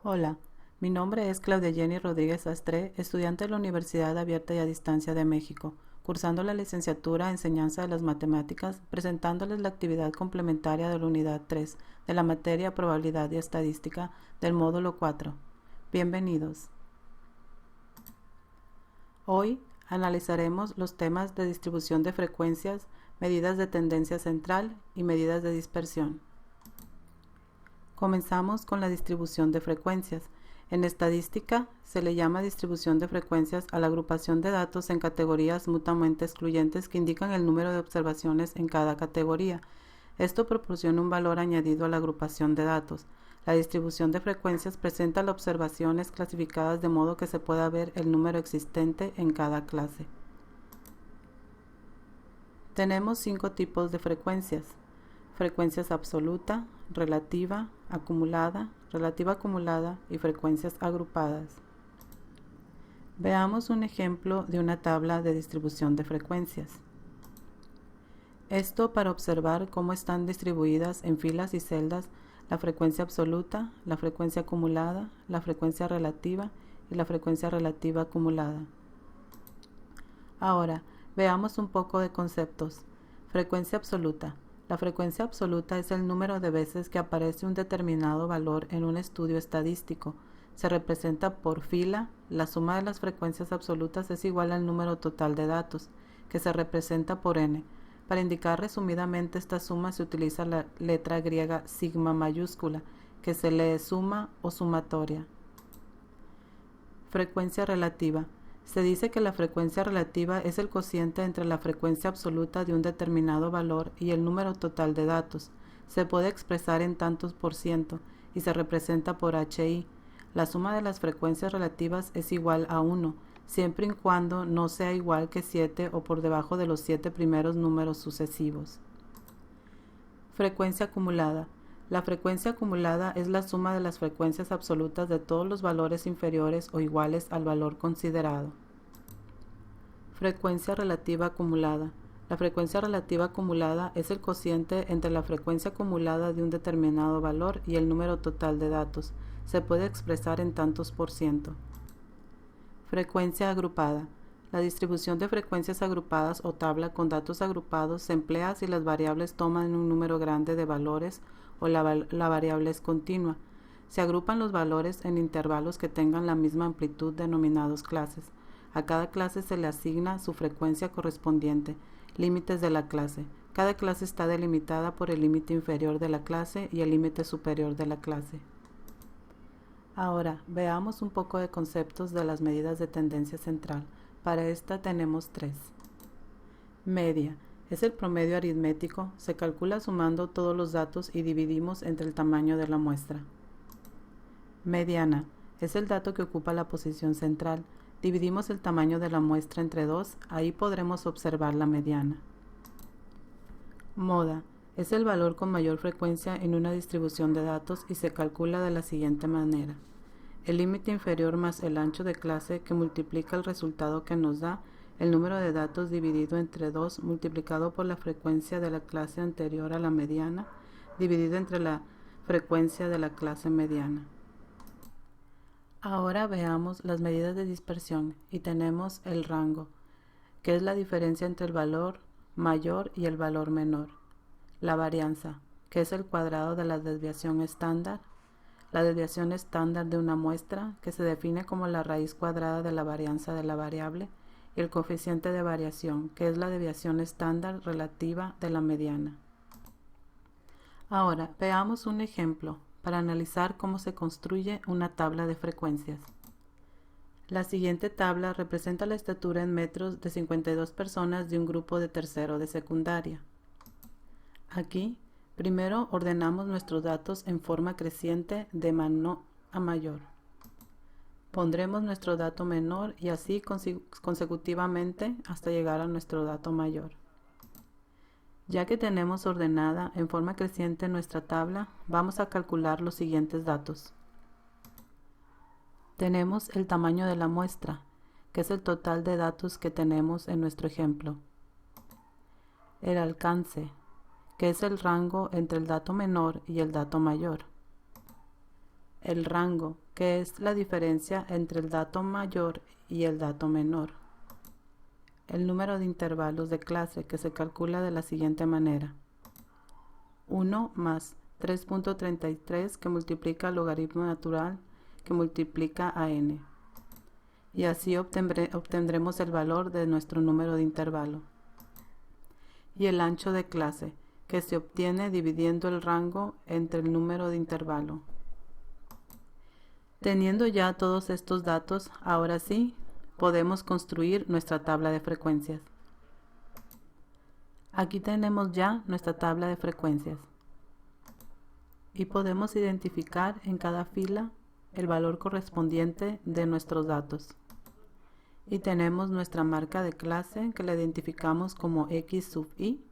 Hola, mi nombre es Claudia Jenny Rodríguez Astre, estudiante de la Universidad Abierta y a Distancia de México, cursando la licenciatura en Enseñanza de las Matemáticas, presentándoles la actividad complementaria de la Unidad 3 de la materia Probabilidad y Estadística del módulo 4. Bienvenidos. Hoy analizaremos los temas de distribución de frecuencias, medidas de tendencia central y medidas de dispersión. Comenzamos con la distribución de frecuencias. En estadística se le llama distribución de frecuencias a la agrupación de datos en categorías mutuamente excluyentes que indican el número de observaciones en cada categoría. Esto proporciona un valor añadido a la agrupación de datos. La distribución de frecuencias presenta las observaciones clasificadas de modo que se pueda ver el número existente en cada clase. Tenemos 5 tipos de frecuencias: frecuencias absoluta, relativa acumulada y frecuencias agrupadas. Veamos un ejemplo de una tabla de distribución de frecuencias. Esto para observar cómo están distribuidas en filas y celdas la frecuencia absoluta, la frecuencia acumulada, la frecuencia relativa y la frecuencia relativa acumulada. Ahora, veamos un poco de conceptos. Frecuencia absoluta. La frecuencia absoluta es el número de veces que aparece un determinado valor en un estudio estadístico. Se representa por fila. La suma de las frecuencias absolutas es igual al número total de datos, que se representa por n. Para indicar resumidamente esta suma se utiliza la letra griega sigma mayúscula, que se lee suma o sumatoria. Frecuencia relativa. Se dice que la frecuencia relativa es el cociente entre la frecuencia absoluta de un determinado valor y el número total de datos. Se puede expresar en tantos por ciento y se representa por HI. La suma de las frecuencias relativas es igual a 1, siempre y cuando no sea igual que 7 o por debajo de los 7 primeros números sucesivos. Frecuencia acumulada. La frecuencia acumulada es la suma de las frecuencias absolutas de todos los valores inferiores o iguales al valor considerado. Frecuencia relativa acumulada. La frecuencia relativa acumulada es el cociente entre la frecuencia acumulada de un determinado valor y el número total de datos. Se puede expresar en tantos por ciento. Frecuencia agrupada. La distribución de frecuencias agrupadas o tabla con datos agrupados se emplea si las variables toman un número grande de valores o la variable es continua. Se agrupan los valores en intervalos que tengan la misma amplitud denominados clases. A cada clase se le asigna su frecuencia correspondiente. Límites de la clase. Cada clase está delimitada por el límite inferior de la clase y el límite superior de la clase. Ahora, veamos un poco de conceptos de las medidas de tendencia central. Para esta tenemos 3. Media. Es el promedio aritmético. Se calcula sumando todos los datos y dividimos entre el tamaño de la muestra. Mediana. Es el dato que ocupa la posición central. Dividimos el tamaño de la muestra entre 2. Ahí podremos observar la mediana. Moda. Es el valor con mayor frecuencia en una distribución de datos y se calcula de la siguiente manera. El límite inferior más el ancho de clase que multiplica el resultado que nos da el número de datos dividido entre 2 multiplicado por la frecuencia de la clase anterior a la mediana dividido entre la frecuencia de la clase mediana. Ahora veamos las medidas de dispersión y tenemos el rango, que es la diferencia entre el valor mayor y el valor menor. La varianza, que es el cuadrado de la desviación estándar. La desviación estándar de una muestra, que se define como la raíz cuadrada de la varianza de la variable, y el coeficiente de variación, que es la desviación estándar relativa de la mediana. Ahora, veamos un ejemplo para analizar cómo se construye una tabla de frecuencias. La siguiente tabla representa la estatura en metros de 52 personas de un grupo de tercero de secundaria. Aquí, primero ordenamos nuestros datos en forma creciente de menor a mayor. Pondremos nuestro dato menor y así consecutivamente hasta llegar a nuestro dato mayor. Ya que tenemos ordenada en forma creciente nuestra tabla, vamos a calcular los siguientes datos. Tenemos el tamaño de la muestra, que es el total de datos que tenemos en nuestro ejemplo. El alcance, que es el rango entre el dato menor y el dato mayor. el rango, que es la diferencia entre el dato mayor y el dato menor, el número de intervalos de clase, que se calcula de la siguiente manera: 1 más 3.33 que multiplica el logaritmo natural que multiplica a n, y así obtendremos el valor de nuestro número de intervalo. Y el ancho de clase, que se obtiene dividiendo el rango entre el número de intervalo. Teniendo ya todos estos datos, ahora sí, podemos construir nuestra tabla de frecuencias. Aquí tenemos ya nuestra tabla de frecuencias. Y podemos identificar en cada fila el valor correspondiente de nuestros datos. Y tenemos nuestra marca de clase que la identificamos como X sub i,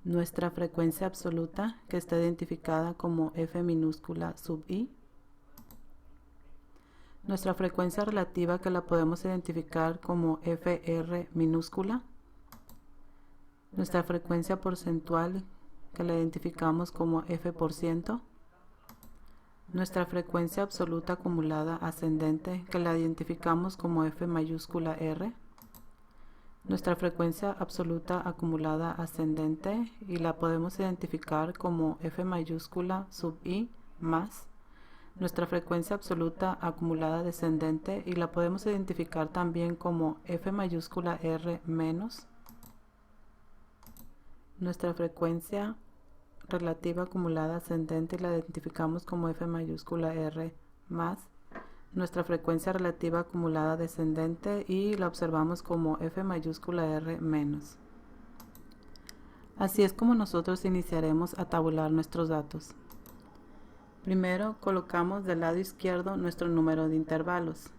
nuestra frecuencia absoluta que está identificada como F minúscula sub i, nuestra frecuencia relativa que la podemos identificar como FR minúscula, nuestra frecuencia porcentual que la identificamos como F%, nuestra frecuencia absoluta acumulada ascendente que la identificamos como F mayúscula R, nuestra frecuencia absoluta acumulada ascendente y la podemos identificar como F mayúscula sub i más nuestra frecuencia absoluta acumulada descendente y la podemos identificar también como F mayúscula R menos nuestra frecuencia relativa acumulada ascendente y la identificamos como F mayúscula R más nuestra frecuencia relativa acumulada descendente y la observamos como F mayúscula R menos. Así es como nosotros iniciaremos a tabular nuestros datos. Primero colocamos del lado izquierdo nuestro número de intervalos.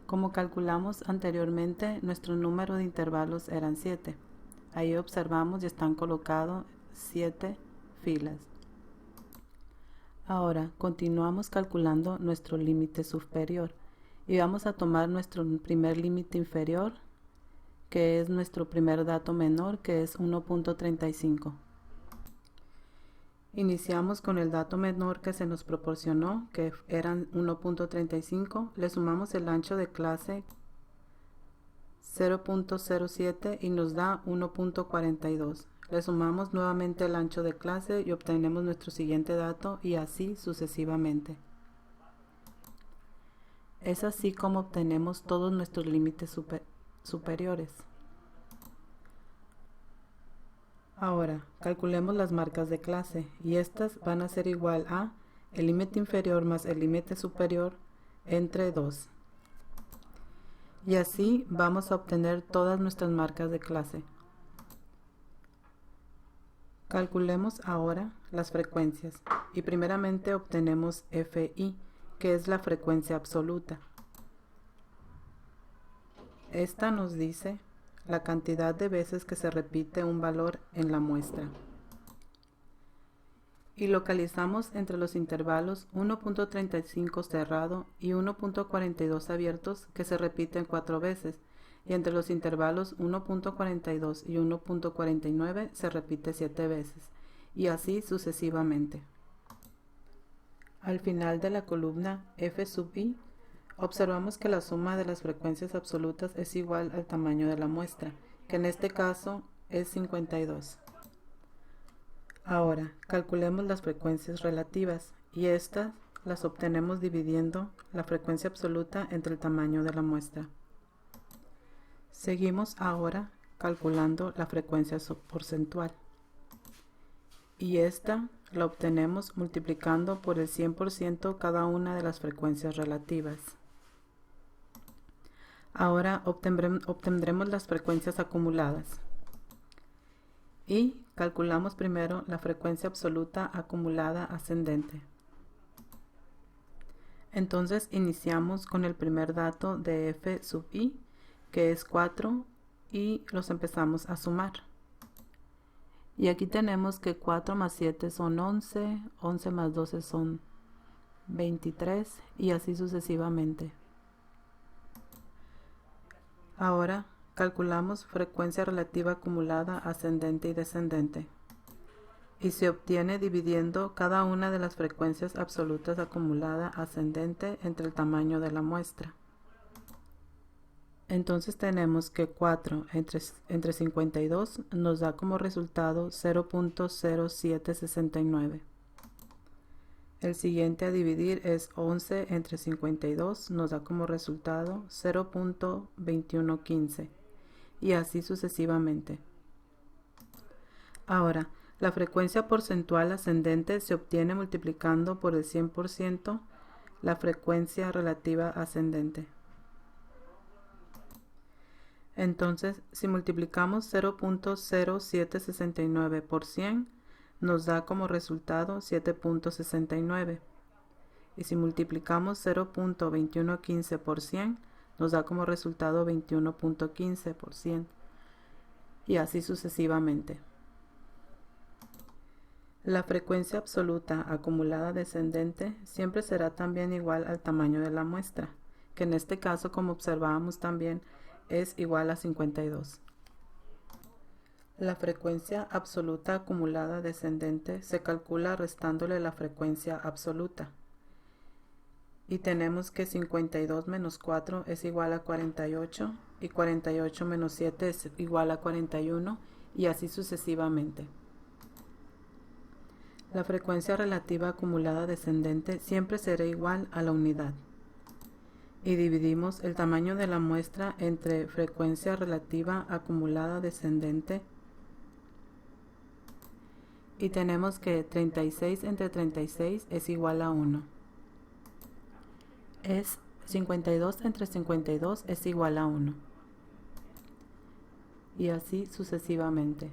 Como calculamos anteriormente, nuestro número de intervalos eran 7. Ahí observamos y están colocados 7 filas. Ahora continuamos calculando nuestro límite superior y vamos a tomar nuestro primer límite inferior, que es nuestro primer dato menor, que es 1.35. Iniciamos con el dato menor que se nos proporcionó, que eran 1.35, le sumamos el ancho de clase 0.07 y nos da 1.42. Le sumamos nuevamente el ancho de clase y obtenemos nuestro siguiente dato y así sucesivamente. Es así como obtenemos todos nuestros límites superiores. Ahora, calculemos las marcas de clase y estas van a ser igual a el límite inferior más el límite superior entre 2. Y así vamos a obtener todas nuestras marcas de clase. Calculemos ahora las frecuencias y primeramente obtenemos Fi, que es la frecuencia absoluta. Esta nos dice la cantidad de veces que se repite un valor en la muestra. Y localizamos entre los intervalos 1.35 cerrado y 1.42 abiertos que se repiten 4 veces, y entre los intervalos 1.42 y 1.49 se repite 7 veces, y así sucesivamente. Al final de la columna F sub i, observamos que la suma de las frecuencias absolutas es igual al tamaño de la muestra, que en este caso es 52. Ahora, calculemos las frecuencias relativas, y estas las obtenemos dividiendo la frecuencia absoluta entre el tamaño de la muestra. Seguimos ahora calculando la frecuencia porcentual, y esta la obtenemos multiplicando por el 100% cada una de las frecuencias relativas. Ahora obtendremos las frecuencias acumuladas y calculamos primero la frecuencia absoluta acumulada ascendente. Entonces iniciamos con el primer dato de F sub i, que es 4, y los empezamos a sumar. Y aquí tenemos que 4 más 7 son 11, 11 más 12 son 23 y así sucesivamente. Ahora calculamos frecuencia relativa acumulada ascendente y descendente. y se obtiene dividiendo cada una de las frecuencias absolutas acumulada ascendente entre el tamaño de la muestra. Entonces tenemos que 4 entre 52 nos da como resultado 0.0769. El siguiente a dividir es 11 entre 52, nos da como resultado 0.2115 y así sucesivamente. Ahora, la frecuencia porcentual ascendente se obtiene multiplicando por el 100% la frecuencia relativa ascendente. Entonces, si multiplicamos 0.0769 por 100, nos da como resultado 7.69. Y si multiplicamos 0.2115 por 100, nos da como resultado 21.15 por 100. Y así sucesivamente. La frecuencia absoluta acumulada descendente siempre será también igual al tamaño de la muestra, que en este caso, como observábamos también, es igual a 52. La frecuencia absoluta acumulada descendente se calcula restándole la frecuencia absoluta. Y tenemos que 52 menos 4 es igual a 48 y 48 menos 7 es igual a 41 y así sucesivamente. La frecuencia relativa acumulada descendente siempre será igual a la unidad. Y dividimos el tamaño de la muestra entre frecuencia relativa acumulada descendente y tenemos que 36 entre 36 es igual a 1. Es 52 entre 52 es igual a 1. Y así sucesivamente.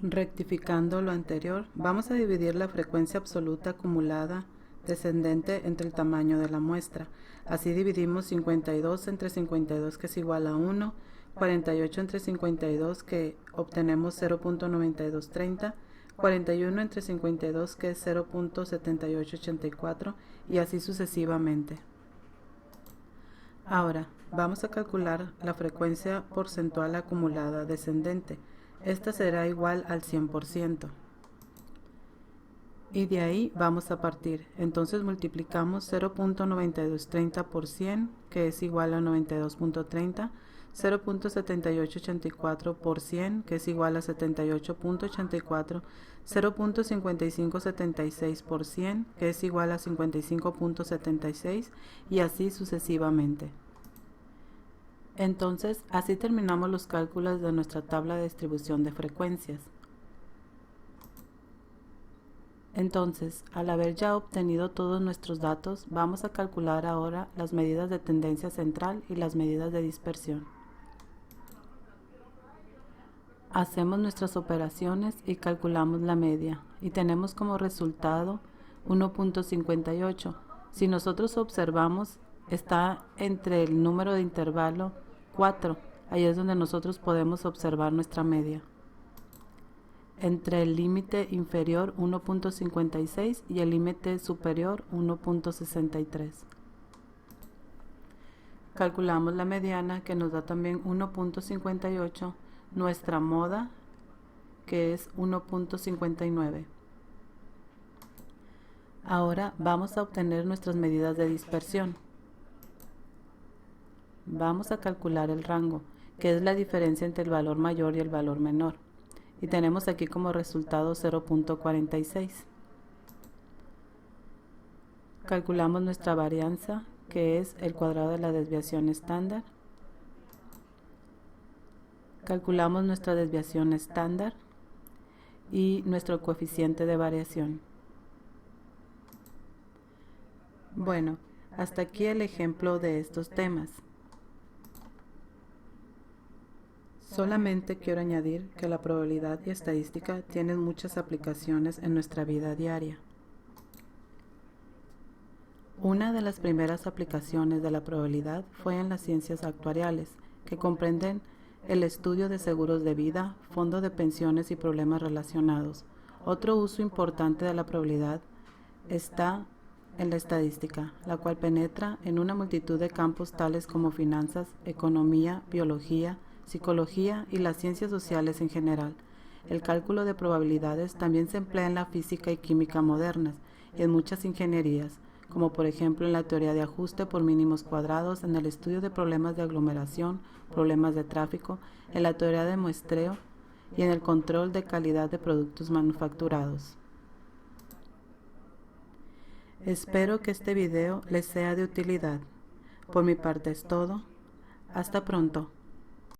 Rectificando lo anterior, vamos a dividir la frecuencia absoluta acumulada descendente entre el tamaño de la muestra. Así dividimos 52 entre 52 que es igual a 1, 48 entre 52 que obtenemos 0.9230, 41 entre 52 que es 0.7884 y así sucesivamente. Ahora, vamos a calcular la frecuencia porcentual acumulada descendente. Esta será igual al 100%. Y de ahí vamos a partir. Entonces multiplicamos 0.9230 por 100, que es igual a 92.30, 0.7884 por 100, que es igual a 78.84, 0.5576 por 100, que es igual a 55.76, y así sucesivamente. Entonces, así terminamos los cálculos de nuestra tabla de distribución de frecuencias. Entonces, al haber ya obtenido todos nuestros datos, vamos a calcular ahora las medidas de tendencia central y las medidas de dispersión. Hacemos nuestras operaciones y calculamos la media, y tenemos como resultado 1.58. Si nosotros observamos, está entre el número de intervalo 4, ahí es donde nosotros podemos observar nuestra media. Entre el límite inferior 1.56 y el límite superior 1.63. Calculamos la mediana, que nos da también 1.58, nuestra moda, que es 1.59. Ahora vamos a obtener nuestras medidas de dispersión. Vamos a calcular el rango, que es la diferencia entre el valor mayor y el valor menor. Y tenemos aquí como resultado 0.46. Calculamos nuestra varianza, que es el cuadrado de la desviación estándar. Calculamos nuestra desviación estándar y nuestro coeficiente de variación. Bueno, hasta aquí el ejemplo de estos temas. Solamente quiero añadir que la probabilidad y estadística tienen muchas aplicaciones en nuestra vida diaria. Una de las primeras aplicaciones de la probabilidad fue en las ciencias actuariales, que comprenden el estudio de seguros de vida, fondos de pensiones y problemas relacionados. Otro uso importante de la probabilidad está en la estadística, la cual penetra en una multitud de campos tales como finanzas, economía, biología, psicología y las ciencias sociales en general. El cálculo de probabilidades también se emplea en la física y química modernas y en muchas ingenierías, como por ejemplo en la teoría de ajuste por mínimos cuadrados, en el estudio de problemas de aglomeración, problemas de tráfico, en la teoría de muestreo y en el control de calidad de productos manufacturados. Espero que este video les sea de utilidad. Por mi parte es todo. Hasta pronto.